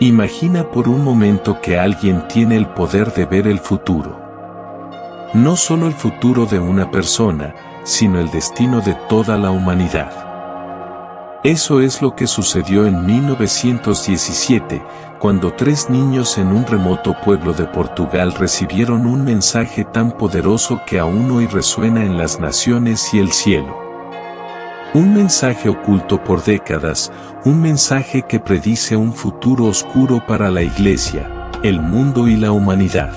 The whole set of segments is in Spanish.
Imagina por un momento que alguien tiene el poder de ver el futuro. No solo el futuro de una persona, sino el destino de toda la humanidad. Eso es lo que sucedió en 1917, cuando 3 niños en un remoto pueblo de Portugal recibieron un mensaje tan poderoso que aún hoy resuena en las naciones y el cielo. Un mensaje oculto por décadas, un mensaje que predice un futuro oscuro para la Iglesia, el mundo y la humanidad.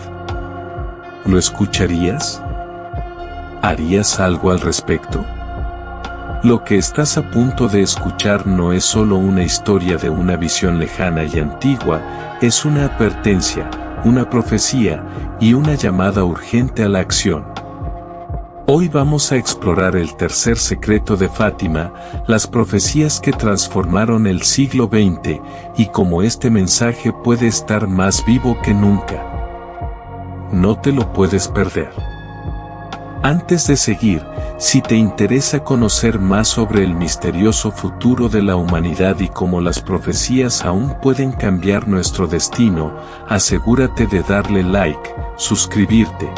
¿Lo escucharías? ¿Harías algo al respecto? Lo que estás a punto de escuchar no es solo una historia de una visión lejana y antigua, es una advertencia, una profecía y una llamada urgente a la acción. Hoy vamos a explorar el tercer secreto de Fátima, las profecías que transformaron el siglo XX y cómo este mensaje puede estar más vivo que nunca. No te lo puedes perder. Antes de seguir, si te interesa conocer más sobre el misterioso futuro de la humanidad y cómo las profecías aún pueden cambiar nuestro destino, asegúrate de darle like, suscribirte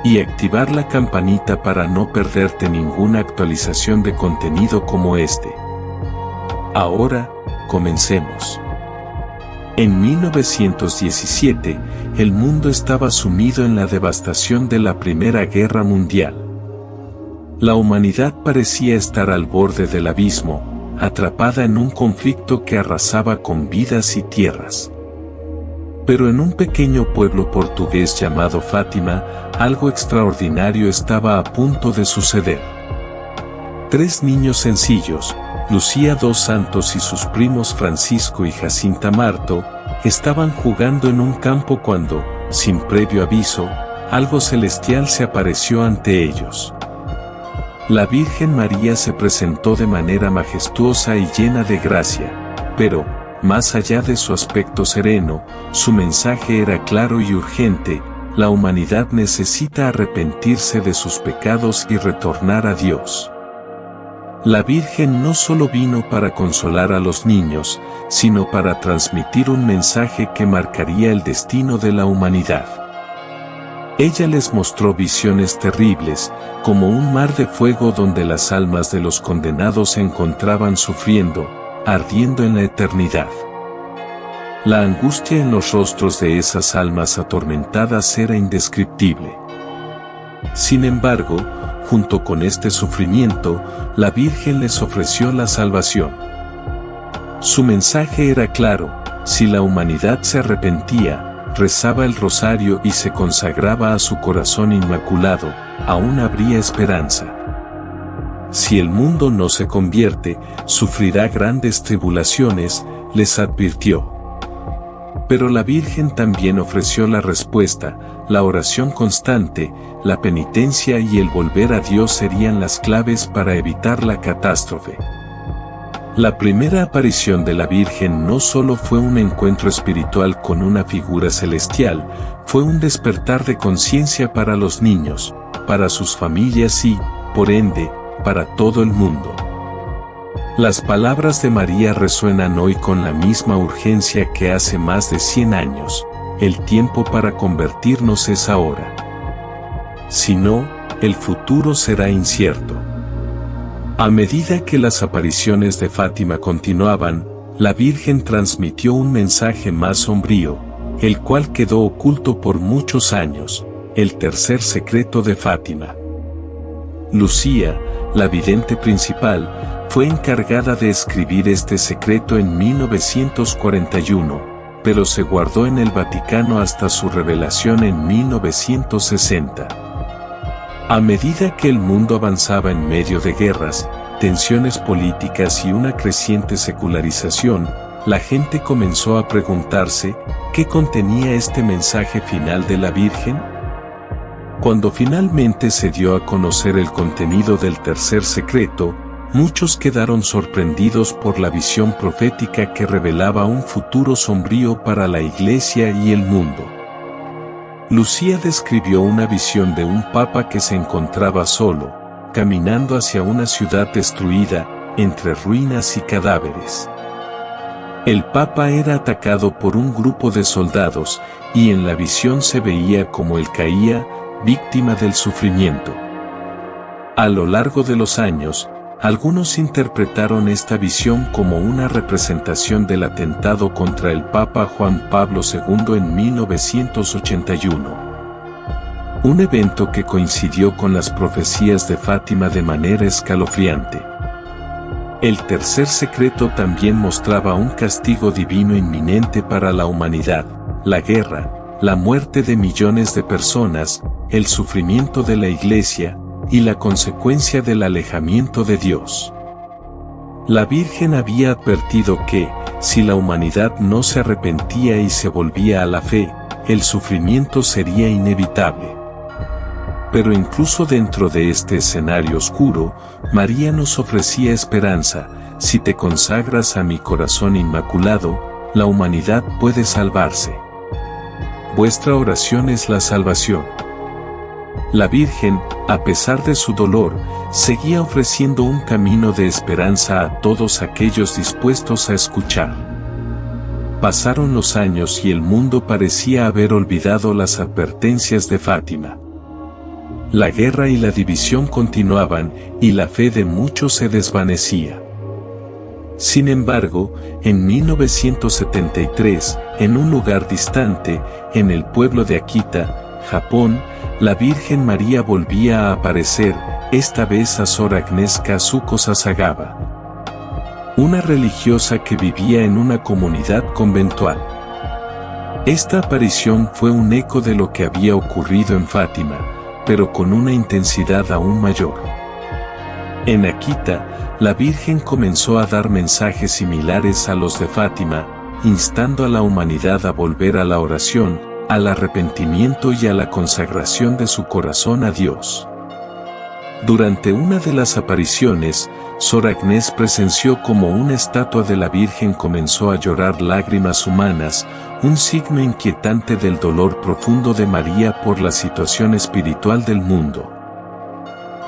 y activar la campanita para no perderte ninguna actualización de contenido como este. Ahora, comencemos. En 1917, el mundo estaba sumido en la devastación de la Primera Guerra Mundial. La humanidad parecía estar al borde del abismo, atrapada en un conflicto que arrasaba con vidas y tierras. Pero en un pequeño pueblo portugués llamado Fátima, algo extraordinario estaba a punto de suceder. 3 niños sencillos, Lucía dos Santos y sus primos Francisco y Jacinta Marto, estaban jugando en un campo cuando, sin previo aviso, algo celestial se apareció ante ellos. La Virgen María se presentó de manera majestuosa y llena de gracia, pero, más allá de su aspecto sereno, su mensaje era claro y urgente: la humanidad necesita arrepentirse de sus pecados y retornar a Dios. La Virgen no solo vino para consolar a los niños, sino para transmitir un mensaje que marcaría el destino de la humanidad. Ella les mostró visiones terribles, como un mar de fuego donde las almas de los condenados se encontraban sufriendo, ardiendo en la eternidad. La angustia en los rostros de esas almas atormentadas era indescriptible. Sin embargo, junto con este sufrimiento, la Virgen les ofreció la salvación. Su mensaje era claro: si la humanidad se arrepentía, rezaba el rosario y se consagraba a su corazón inmaculado, aún habría esperanza. Si el mundo no se convierte, sufrirá grandes tribulaciones, les advirtió. Pero la Virgen también ofreció la respuesta: la oración constante, la penitencia y el volver a Dios serían las claves para evitar la catástrofe. La primera aparición de la Virgen no solo fue un encuentro espiritual con una figura celestial, fue un despertar de conciencia para los niños, para sus familias y, por ende, para todo el mundo. Las palabras de María resuenan hoy con la misma urgencia que hace más de 100 años: el tiempo para convertirnos es ahora. Si no, el futuro será incierto. A medida que las apariciones de Fátima continuaban, la Virgen transmitió un mensaje más sombrío, el cual quedó oculto por muchos años: el tercer secreto de Fátima. Lucía, la vidente principal, fue encargada de escribir este secreto en 1941, pero se guardó en el Vaticano hasta su revelación en 1960. A medida que el mundo avanzaba en medio de guerras, tensiones políticas y una creciente secularización, la gente comenzó a preguntarse: ¿qué contenía este mensaje final de la Virgen? Cuando finalmente se dio a conocer el contenido del tercer secreto, muchos quedaron sorprendidos por la visión profética que revelaba un futuro sombrío para la Iglesia y el mundo. Lucía describió una visión de un papa que se encontraba solo, caminando hacia una ciudad destruida, entre ruinas y cadáveres. El Papa era atacado por un grupo de soldados, y en la visión se veía como él caía, víctima del sufrimiento. A lo largo de los años, algunos interpretaron esta visión como una representación del atentado contra el Papa Juan Pablo II en 1981. Un evento que coincidió con las profecías de Fátima de manera escalofriante. El tercer secreto también mostraba un castigo divino inminente para la humanidad, la guerra, la muerte de millones de personas, el sufrimiento de la Iglesia, y la consecuencia del alejamiento de Dios. La Virgen había advertido que, si la humanidad no se arrepentía y se volvía a la fe, el sufrimiento sería inevitable. Pero incluso dentro de este escenario oscuro, María nos ofrecía esperanza: si te consagras a mi corazón inmaculado, la humanidad puede salvarse. Vuestra oración es la salvación. La Virgen, a pesar de su dolor, seguía ofreciendo un camino de esperanza a todos aquellos dispuestos a escuchar. Pasaron los años y el mundo parecía haber olvidado las advertencias de Fátima. La guerra y la división continuaban, y la fe de muchos se desvanecía. Sin embargo, en 1973, en un lugar distante, en el pueblo de Akita, Japón, la Virgen María volvía a aparecer, esta vez a Sor Agnes Kazuko Sasagawa, una religiosa que vivía en una comunidad conventual. Esta aparición fue un eco de lo que había ocurrido en Fátima, pero con una intensidad aún mayor. En Akita, la Virgen comenzó a dar mensajes similares a los de Fátima, instando a la humanidad a volver a la oración, al arrepentimiento y a la consagración de su corazón a Dios. Durante una de las apariciones, Sor Agnes presenció como una estatua de la Virgen comenzó a llorar lágrimas humanas, un signo inquietante del dolor profundo de María por la situación espiritual del mundo.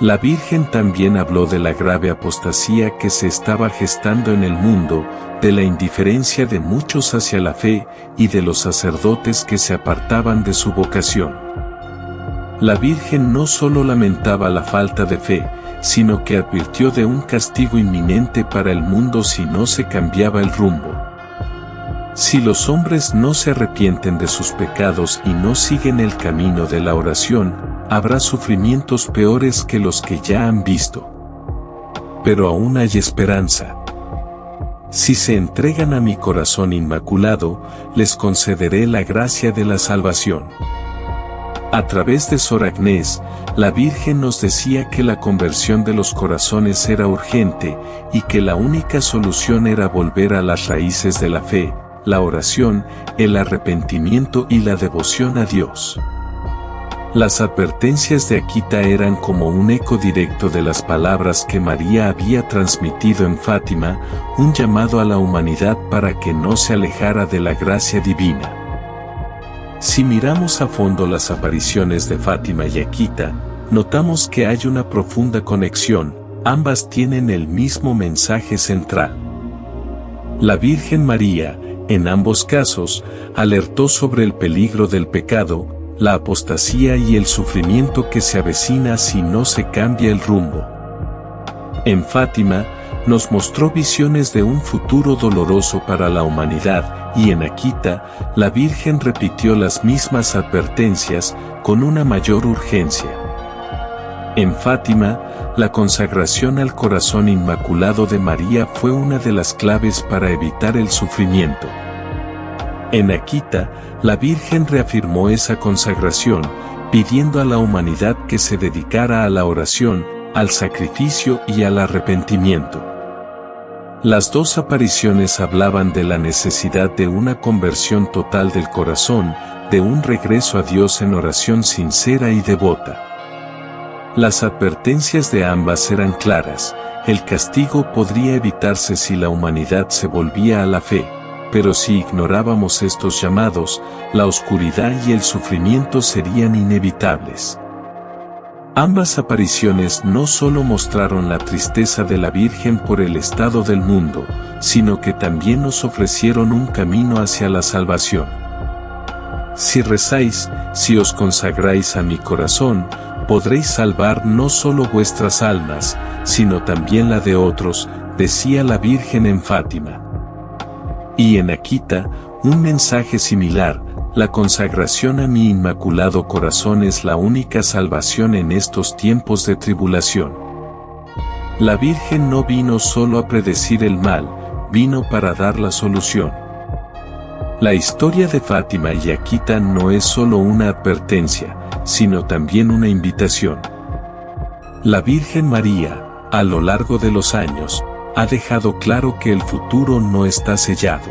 La Virgen también habló de la grave apostasía que se estaba gestando en el mundo, de la indiferencia de muchos hacia la fe, y de los sacerdotes que se apartaban de su vocación. La Virgen no solo lamentaba la falta de fe, sino que advirtió de un castigo inminente para el mundo si no se cambiaba el rumbo. Si los hombres no se arrepienten de sus pecados y no siguen el camino de la oración, habrá sufrimientos peores que los que ya han visto. Pero aún hay esperanza. Si se entregan a mi corazón inmaculado, les concederé la gracia de la salvación. A través de Sor Agnes, la Virgen nos decía que la conversión de los corazones era urgente, y que la única solución era volver a las raíces de la fe, la oración, el arrepentimiento y la devoción a Dios. Las advertencias de Akita eran como un eco directo de las palabras que María había transmitido en Fátima, un llamado a la humanidad para que no se alejara de la gracia divina. Si miramos a fondo las apariciones de Fátima y Akita, notamos que hay una profunda conexión, ambas tienen el mismo mensaje central. La Virgen María, en ambos casos, alertó sobre el peligro del pecado, la apostasía y el sufrimiento que se avecina si no se cambia el rumbo. En Fátima, nos mostró visiones de un futuro doloroso para la humanidad, y en Akita, la Virgen repitió las mismas advertencias, con una mayor urgencia. En Fátima, la consagración al corazón inmaculado de María fue una de las claves para evitar el sufrimiento. En Akita, la Virgen reafirmó esa consagración, pidiendo a la humanidad que se dedicara a la oración, al sacrificio y al arrepentimiento. Las dos apariciones hablaban de la necesidad de una conversión total del corazón, de un regreso a Dios en oración sincera y devota. Las advertencias de ambas eran claras: el castigo podría evitarse si la humanidad se volvía a la fe, pero si ignorábamos estos llamados, la oscuridad y el sufrimiento serían inevitables. Ambas apariciones no solo mostraron la tristeza de la Virgen por el estado del mundo, sino que también nos ofrecieron un camino hacia la salvación. Si rezáis, si os consagráis a mi corazón, podréis salvar no solo vuestras almas, sino también la de otros, decía la Virgen en Fátima. Y en Akita, un mensaje similar: la consagración a mi inmaculado corazón es la única salvación en estos tiempos de tribulación. La Virgen no vino solo a predecir el mal, vino para dar la solución. La historia de Fátima y Akita no es solo una advertencia, sino también una invitación. La Virgen María, a lo largo de los años, ha dejado claro que el futuro no está sellado.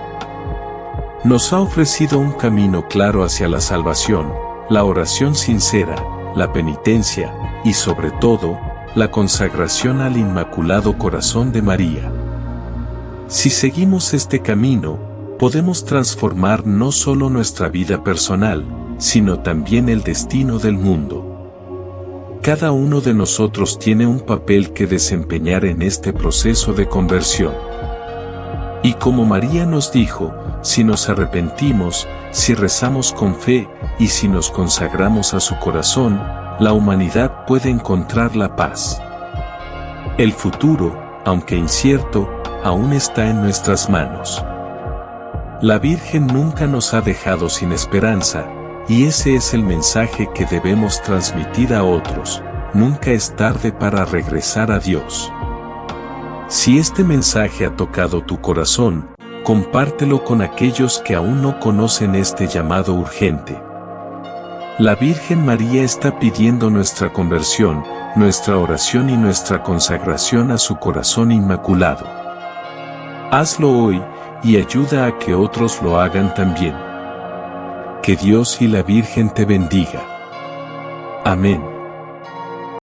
Nos ha ofrecido un camino claro hacia la salvación, la oración sincera, la penitencia, y sobre todo, la consagración al Inmaculado Corazón de María. Si seguimos este camino, podemos transformar no solo nuestra vida personal, sino también el destino del mundo. Cada uno de nosotros tiene un papel que desempeñar en este proceso de conversión. Y como María nos dijo, si nos arrepentimos, si rezamos con fe, y si nos consagramos a su corazón, la humanidad puede encontrar la paz. El futuro, aunque incierto, aún está en nuestras manos. La Virgen nunca nos ha dejado sin esperanza, y ese es el mensaje que debemos transmitir a otros: nunca es tarde para regresar a Dios. Si este mensaje ha tocado tu corazón, compártelo con aquellos que aún no conocen este llamado urgente. La Virgen María está pidiendo nuestra conversión, nuestra oración y nuestra consagración a su corazón inmaculado. Hazlo hoy, y ayuda a que otros lo hagan también. Que Dios y la Virgen te bendiga. Amén.